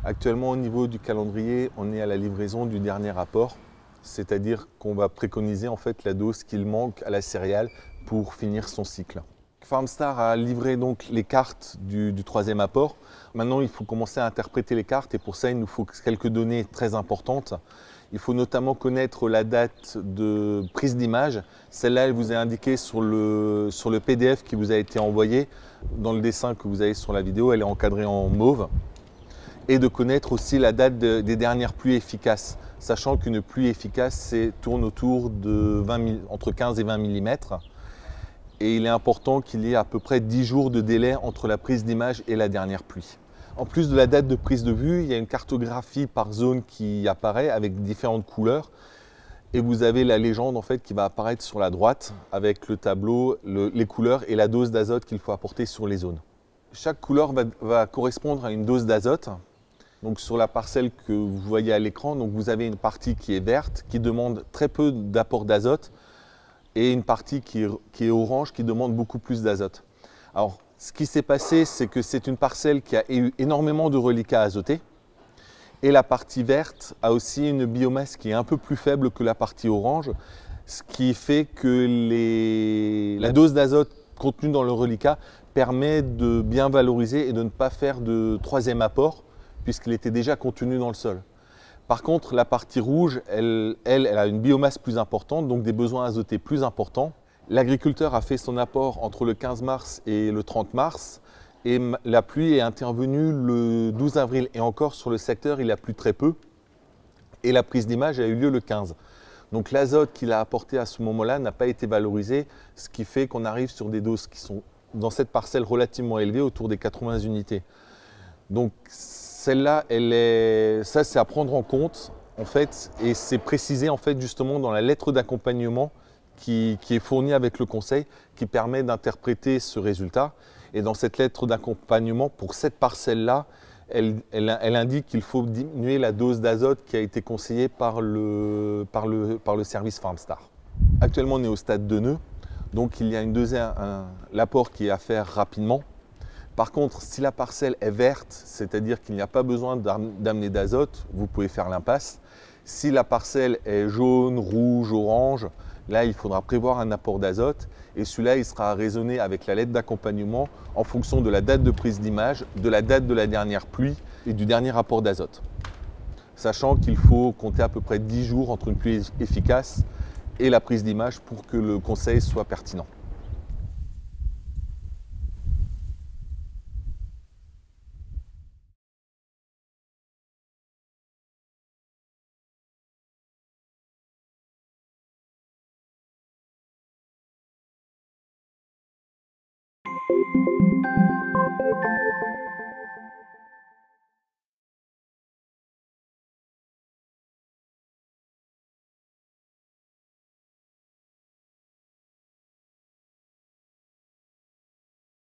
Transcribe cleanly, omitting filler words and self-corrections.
Actuellement, au niveau du calendrier, on est à la livraison du dernier rapport, c'est-à-dire qu'on va préconiser en fait la dose qu'il manque à la céréale pour finir son cycle. Farmstar a livré donc les cartes du troisième apport. Maintenant, il faut commencer à interpréter les cartes et pour ça, il nous faut quelques données très importantes. Il faut notamment connaître la date de prise d'image. Celle-là, elle vous est indiquée sur le PDF qui vous a été envoyé. Dans le dessin que vous avez sur la vidéo, elle est encadrée en mauve. Et de connaître aussi la date des dernières pluies efficaces, sachant qu'une pluie efficace tourne autour de entre 15 et 20 mm. Et il est important qu'il y ait à peu près 10 jours de délai entre la prise d'image et la dernière pluie. En plus de la date de prise de vue, il y a une cartographie par zone qui apparaît avec différentes couleurs. Et vous avez la légende en fait qui va apparaître sur la droite avec le tableau, les couleurs et la dose d'azote qu'il faut apporter sur les zones. Chaque couleur va correspondre à une dose d'azote. Donc sur la parcelle que vous voyez à l'écran, vous avez une partie qui est verte, qui demande très peu d'apport d'azote, et une partie qui est orange, qui demande beaucoup plus d'azote. Alors, ce qui s'est passé, c'est que c'est une parcelle qui a eu énormément de reliquats azotés, et la partie verte a aussi une biomasse qui est un peu plus faible que la partie orange, ce qui fait que la dose d'azote contenue dans le reliquat permet de bien valoriser et de ne pas faire de troisième apport, puisqu'il était déjà contenu dans le sol. Par contre, la partie rouge, elle a une biomasse plus importante, donc des besoins azotés plus importants. L'agriculteur a fait son apport entre le 15 mars et le 30 mars, et la pluie est intervenue le 12 avril. Et encore, sur le secteur, il a plu très peu, et la prise d'image a eu lieu le 15. Donc l'azote qu'il a apporté à ce moment-là n'a pas été valorisé, ce qui fait qu'on arrive sur des doses qui sont, dans cette parcelle, relativement élevées, autour des 80 unités. Donc celle-là, ça c'est à prendre en compte en fait, et c'est précisé en fait justement dans la lettre d'accompagnement qui est fournie avec le conseil, qui permet d'interpréter ce résultat. Et dans cette lettre d'accompagnement, pour cette parcelle-là, elle indique qu'il faut diminuer la dose d'azote qui a été conseillée par le service Farmstar. Actuellement, on est au stade de nœud, donc il y a l'apport qui est à faire rapidement. Par contre, si la parcelle est verte, c'est-à-dire qu'il n'y a pas besoin d'amener d'azote, vous pouvez faire l'impasse. Si la parcelle est jaune, rouge, orange, là il faudra prévoir un apport d'azote et celui-là il sera raisonné avec la lettre d'accompagnement en fonction de la date de prise d'image, de la date de la dernière pluie et du dernier apport d'azote. Sachant qu'il faut compter à peu près 10 jours entre une pluie efficace et la prise d'image pour que le conseil soit pertinent.